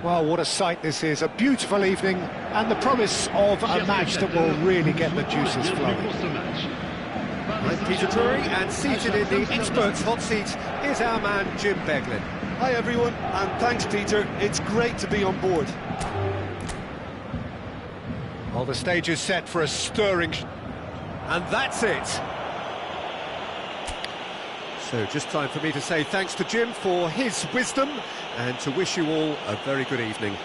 Well, what a sight this is, a beautiful evening and the promise of a match that will really get the juices flowing. I'm Peter Drury, and seated in the experts' hot seat is our man Jim Beglin. Hi everyone, and thanks Peter, it's great to be on board. Well, the stage is set for a stirring... And that's it! So just time for me to say thanks to Jim for his wisdom and to wish you all a very good evening.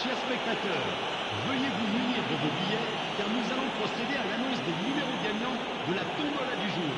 Chers spectateurs, veuillez vous munir de vos billets car nous allons procéder à l'annonce des numéros gagnants de la tombola du jour.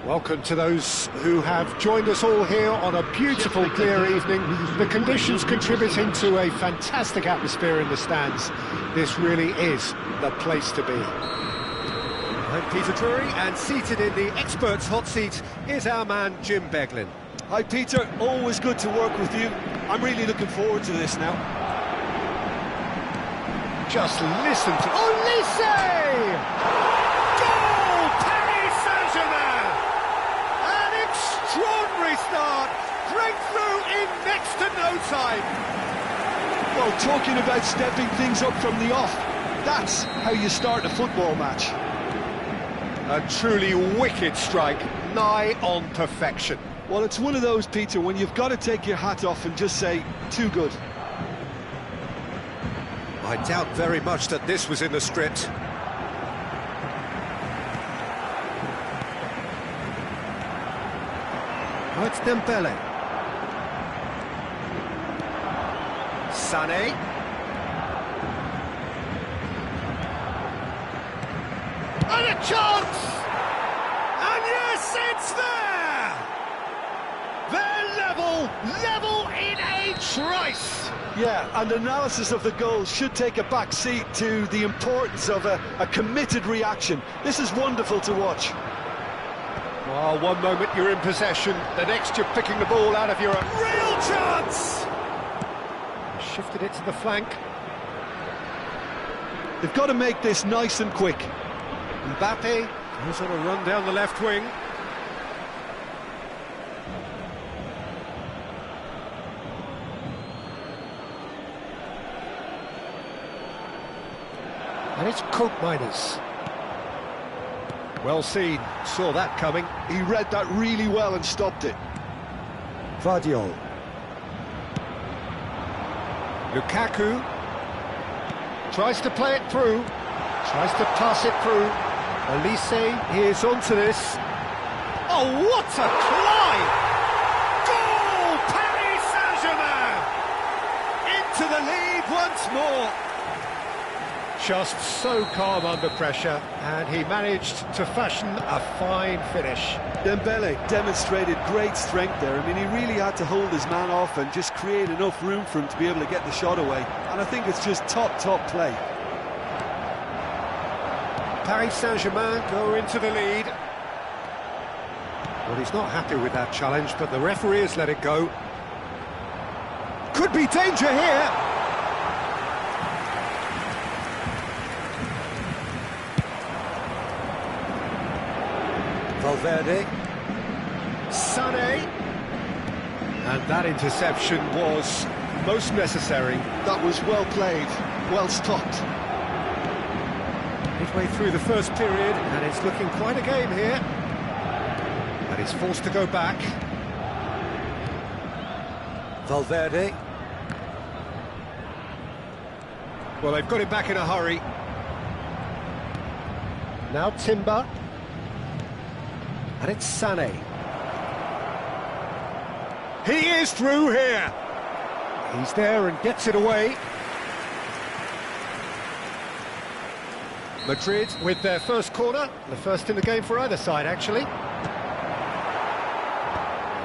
Welcome to those who have joined us all here on a beautiful, clear evening. The conditions contributing to a fantastic atmosphere in the stands. This really is the place to be. I'm Peter Drury, and seated in the experts' hot seat is our man Jim Beglin. Hi Peter, always good to work with you. I'm really looking forward to this now. Just listen to... Olise! Extraordinary start, breakthrough in next to no time. Well, talking about stepping things up from the off, that's how you start a football match. A truly wicked strike, nigh on perfection. Well, it's one of those, Peter, when you've got to take your hat off and just say, too good. I doubt very much that this was in the script. Oh, it's Dembele. Sané. And a chance! And yes, it's there! They're level in a trice! Yeah, and analysis of the goal should take a back seat to the importance of a committed reaction. This is wonderful to watch. Well, one moment you're in possession, the next you're picking the ball out of your... Real chance! Shifted it to the flank. They've got to make this nice and quick. Mbappe is on a run down the left wing. And it's Coke Miners. Well seen, saw that coming. He read that really well and stopped it. Vardiol. Lukaku tries to play it through, tries to pass it through. Elise is onto this. Oh, what a climb! Goal! Paris Saint-Germain! Into the lead once more. Just so calm under pressure, and he managed to fashion a fine finish. Dembele demonstrated great strength there. I mean, he really had to hold his man off and just create enough room for him to be able to get the shot away. And I think it's just top play. Paris Saint-Germain go into the lead. Well, he's not happy with that challenge, but the referee has let it go. Could be danger here. Valverde, Sané, and that interception was most necessary. That was well played, well stopped. Midway through the first period, and it's looking quite a game here. And he's forced to go back. Valverde. Well, they've got him back in a hurry. Now Timber. And it's Sané. He is through here. He's there and gets it away. Madrid with their first corner, the first in the game for either side, actually.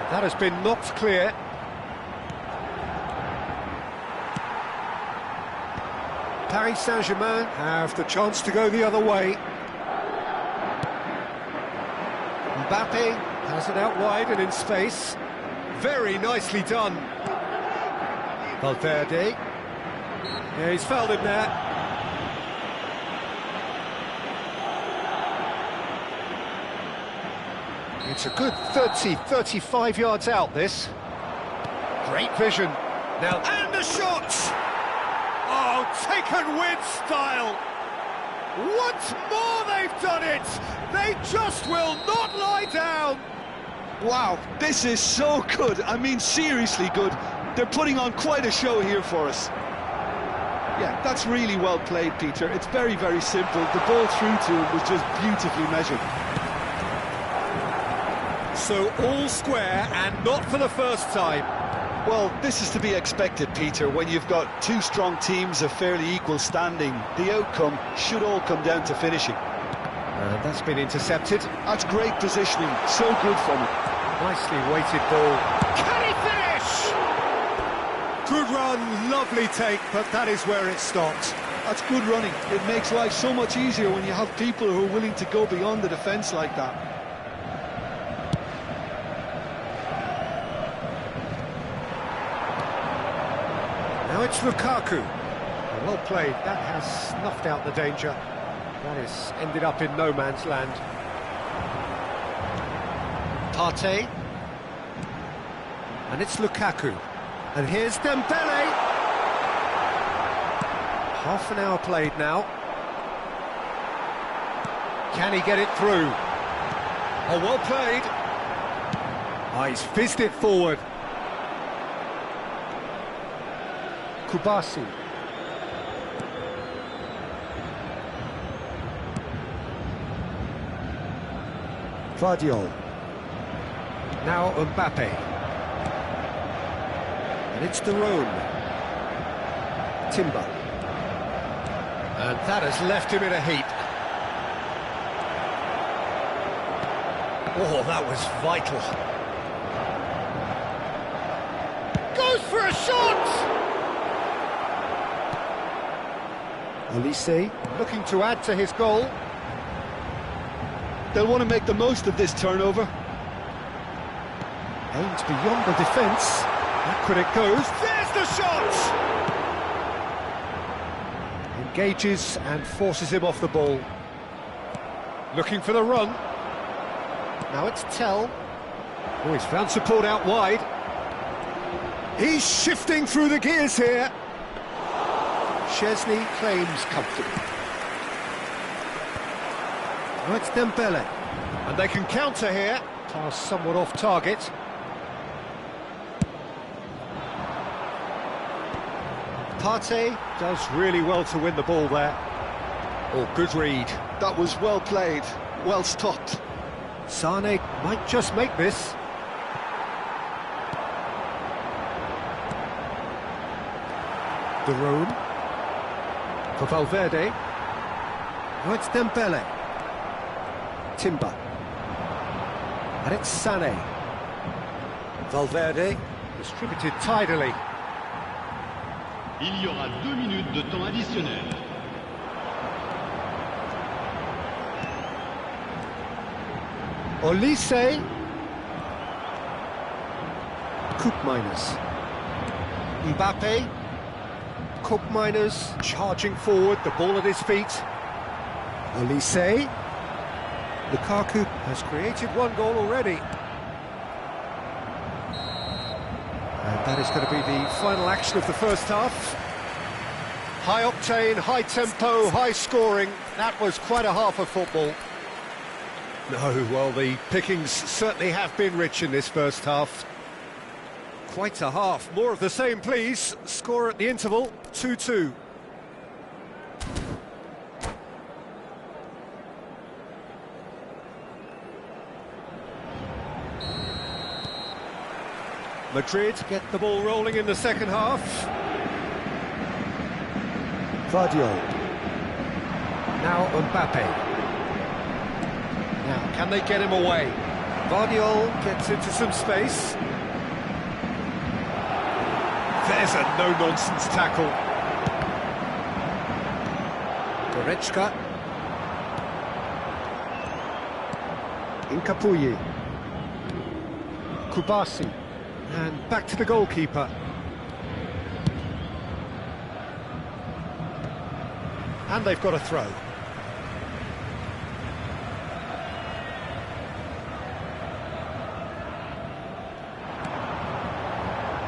That has been knocked clear. Paris Saint-Germain have the chance to go the other way. Mbappe has it out wide and in space. Very nicely done. Valverde. Yeah, he's fouled him there. It's a good 30-35 yards out, this. Great vision. Now, and the shot! Oh, taken with style! Once more they've done it! They just will not lie down! Wow, this is so good. I mean, seriously good. They're putting on quite a show here for us. Yeah, that's really well played, Peter. It's very, very simple. The ball through to him was just beautifully measured. So all square, and not for the first time. Well, this is to be expected, Peter. When you've got two strong teams of fairly equal standing, the outcome should all come down to finishing. And that's been intercepted. That's great positioning. So good from him. Nicely weighted ball. Can he finish? Good run, lovely take, but that is where it stopped. That's good running. It makes life so much easier when you have people who are willing to go beyond the defence like that. Now it's Lukaku. Well played, that has snuffed out the danger. That has ended up in no man's land. Partey. And it's Lukaku. And here's Dembele. Half an hour played now. Can he get it through? Oh, well played. Oh, he's fizzed it forward. Kubasi. Vardiol. Now Mbappe. And it's De Roon. Timber. And that has left him in a heap. Oh, that was vital. Goes for a shot! Elise looking to add to his goal. They'll want to make the most of this turnover. Aims beyond the defence. Back when it goes. There's the shot! Engages and forces him off the ball. Looking for the run. Now it's Tell. Oh, he's found support out wide. He's shifting through the gears here. Chesney claims comfortably. Oh, it's Dembele. And they can counter here. Pass somewhat off target. Partey does really well to win the ball there. Oh, good read. That was well played, well stopped. Sane might just make this. The room for Valverde. Oh, it's Dembele. Timber. And it's Sané. Valverde distributed tidily. Il y aura 2 minutes de temps additionnel. Olise. Koopmeiners. Mbappe. Koopmeiners charging forward, the ball at his feet. Olise. Lukaku has created one goal already. And that is going to be the final action of the first half. High octane, high tempo, high scoring. That was quite a half of football. No, well, the pickings certainly have been rich in this first half. Quite a half. More of the same, please. Score at the interval, 2-2. Madrid get the ball rolling in the second half. Vardiol. Now Mbappe. Now, can they get him away? Vardiol gets into some space. There's a no-nonsense tackle. Goretzka. Incapuyi. Kubasi. And back to the goalkeeper. And they've got a throw.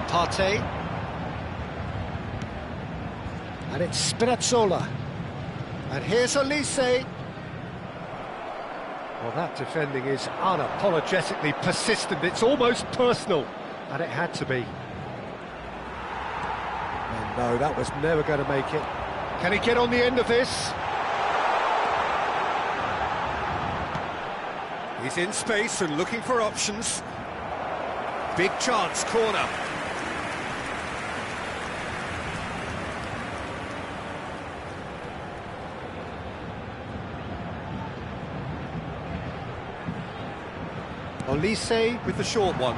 Partey. And it's Spinazzola. And here's Olise. Well, that defending is unapologetically persistent. It's almost personal. And it had to be. And no, that was never going to make it. Can he get on the end of this? He's in space and looking for options. Big chance, corner. Olise with the short one.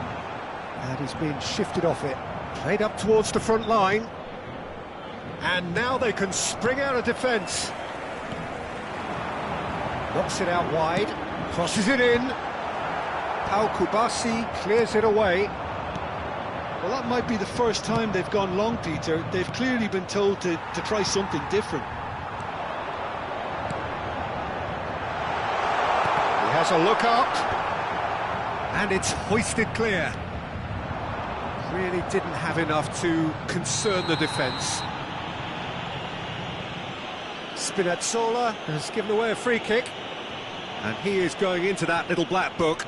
And he's been shifted off it. Played up towards the front line. And now they can spring out of defence. Knocks it out wide. Crosses it in. Pau Kubasi clears it away. Well, that might be the first time they've gone long, Peter. They've clearly been told to try something different. He has a look up. And it's hoisted clear. Really didn't have enough to concern the defence. Spinazzola has given away a free kick. And he is going into that little black book.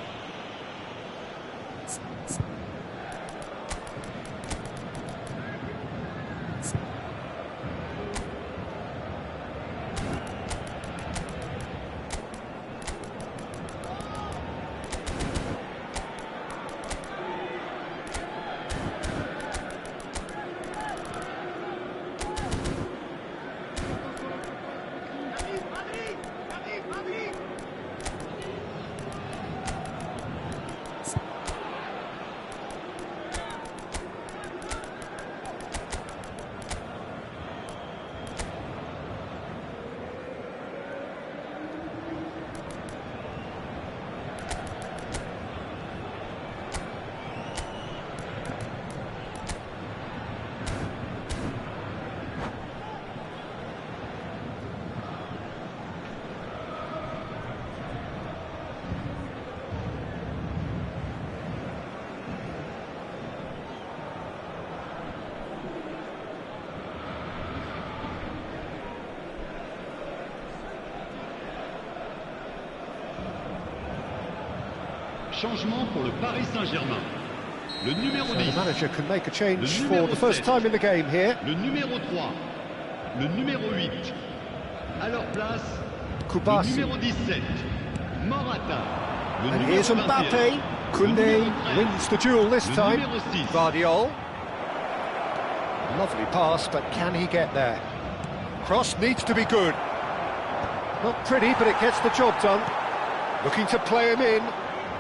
Changement pour le Paris Saint-Germain. Le numéro So 10. the manager can make a change Le for numéro the first 7. time in the game here. Le numéro 3. Le numéro 8. À leur place, Kubasi. le numéro 17. Morata. Le And numéro here's 21. Mbappe. Le Koundé numéro 13. wins the duel this Le time. numéro 6. Guardiol. Lovely pass, but can he get there? Cross needs to be good. Not pretty, but it gets the job done. Looking to play him in.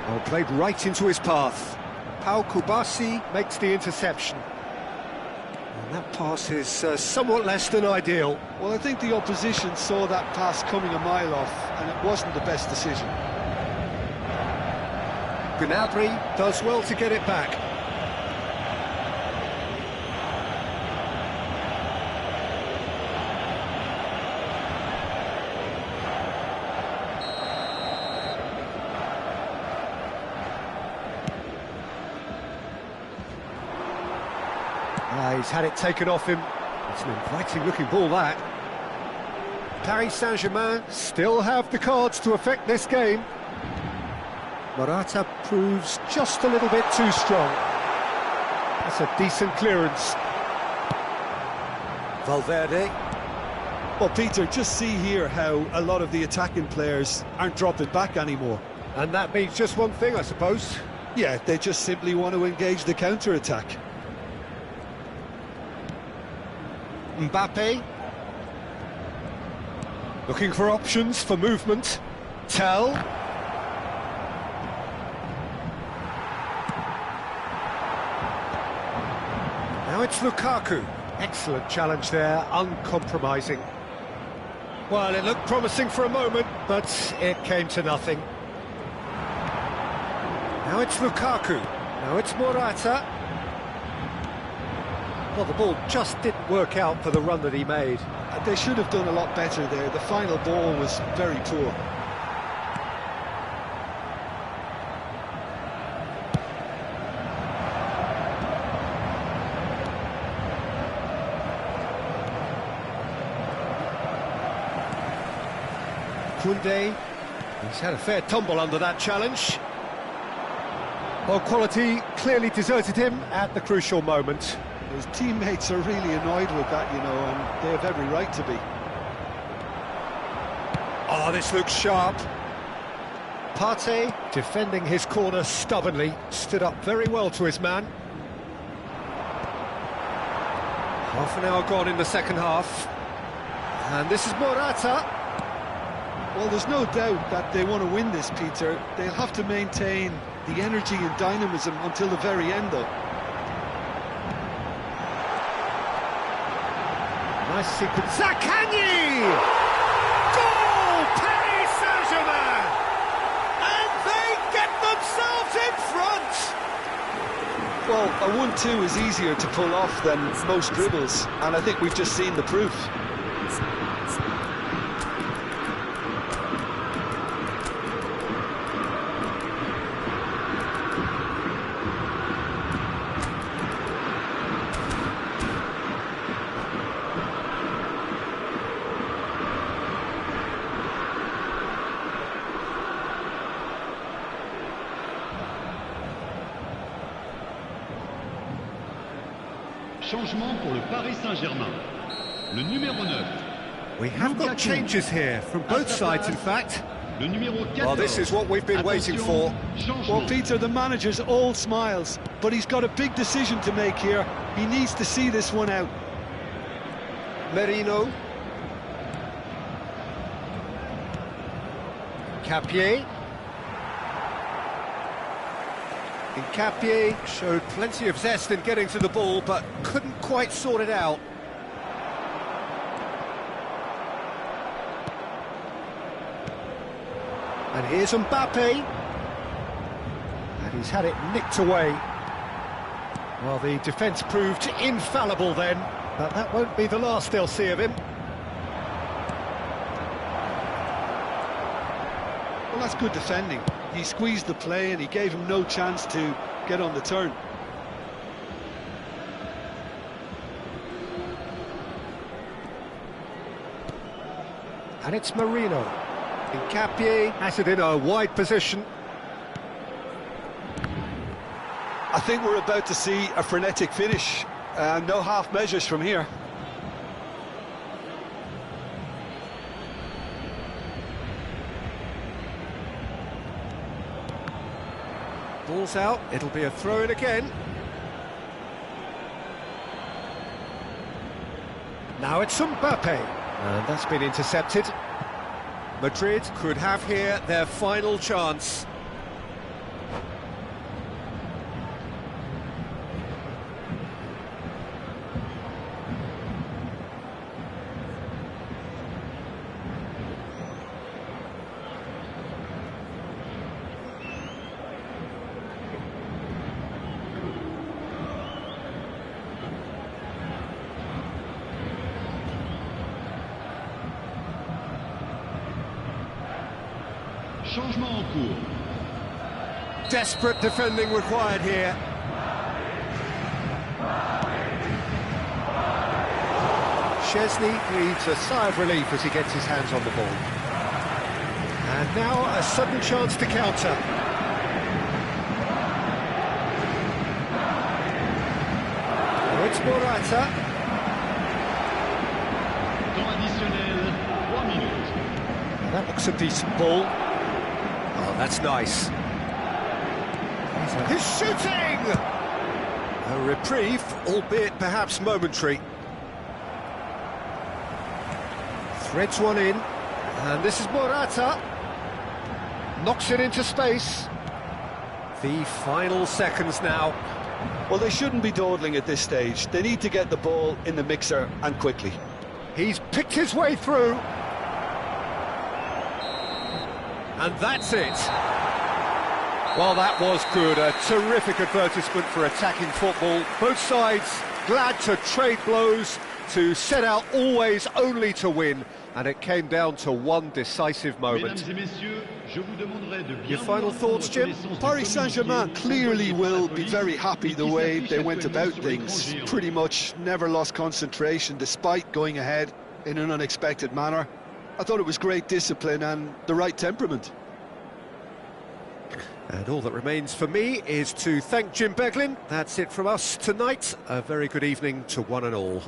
Oh, played right into his path. Pau Kubasi makes the interception. And that pass is somewhat less than ideal. Well, I think the opposition saw that pass coming a mile off, and it wasn't the best decision. Gnabry does well to get it back. He's had it taken off him. It's an inviting looking ball, that. Paris Saint-Germain still have the cards to affect this game. Morata proves just a little bit too strong. That's a decent clearance. Valverde. Well, Peter, just see here how a lot of the attacking players aren't dropping back anymore. And that means just one thing, I suppose. Yeah, they just simply want to engage the counter-attack. Mbappe. Looking for options for movement. Tell. Now it's Lukaku. Excellent challenge there, uncompromising. Well, it looked promising for a moment, but it came to nothing. Now it's Lukaku. Now it's Morata. Well, the ball just didn't work out for the run that he made. They should have done a lot better there. The final ball was very poor. Koundé, he's had a fair tumble under that challenge. Well, quality clearly deserted him at the crucial moment. His teammates are really annoyed with that, you know, and they have every right to be. Oh, this looks sharp. Partey, defending his corner stubbornly, stood up very well to his man. Half an hour gone in the second half. And this is Morata. Well, there's no doubt that they want to win this, Peter. They'll have to maintain the energy and dynamism until the very end, though. Nice sequence. Zaccagni! Goal! Paris Saint-Germain! And they get themselves in front! Well, a 1-2 is easier to pull off than most dribbles, and I think we've just seen the proof. Changement pour le Paris Saint-Germain. Le numéro 9. We have got changes here from both sides, in fact. Le numéro 14. Well, this is what we've been waiting for. Well, Peter, the manager's all smiles, but he's got a big decision to make here. He needs to see this one out. Merino. Capier. Capier showed plenty of zest in getting to the ball, but couldn't quite sort it out. And here's Mbappe. And he's had it nicked away. Well, the defence proved infallible then, but that won't be the last they'll see of him. Well, that's good defending. He squeezed the play and he gave him no chance to get on the turn. And it's Merino. Capier has it in a wide position. I think we're about to see a frenetic finish. No half measures from here. Ball's out, it'll be a throw-in again. Now it's Mbappe, and that's been intercepted. Madrid could have here their final chance. Changement en cours. Desperate defending required here. Szczesny needs a sigh of relief as he gets his hands on the ball. And now a sudden chance to counter. Oh, it's Morata. Temps additionnel, 3 minutes. Now that looks a decent ball. Oh, that's nice. He's shooting! A reprieve, albeit perhaps momentary. Threads one in, and this is Morata. Knocks it into space. The final seconds now. Well, they shouldn't be dawdling at this stage. They need to get the ball in the mixer, and quickly. He's picked his way through. And that's it. Well, that was good. A terrific advertisement for attacking football. Both sides glad to trade blows, to set out always only to win. And it came down to one decisive moment. Your final thoughts, Jim? Paris Saint-Germain clearly will be very happy the way they went about things. Pretty much never lost concentration despite going ahead in an unexpected manner. I thought it was great discipline and the right temperament. And all that remains for me is to thank Jim Beglin. That's it from us tonight. A very good evening to one and all.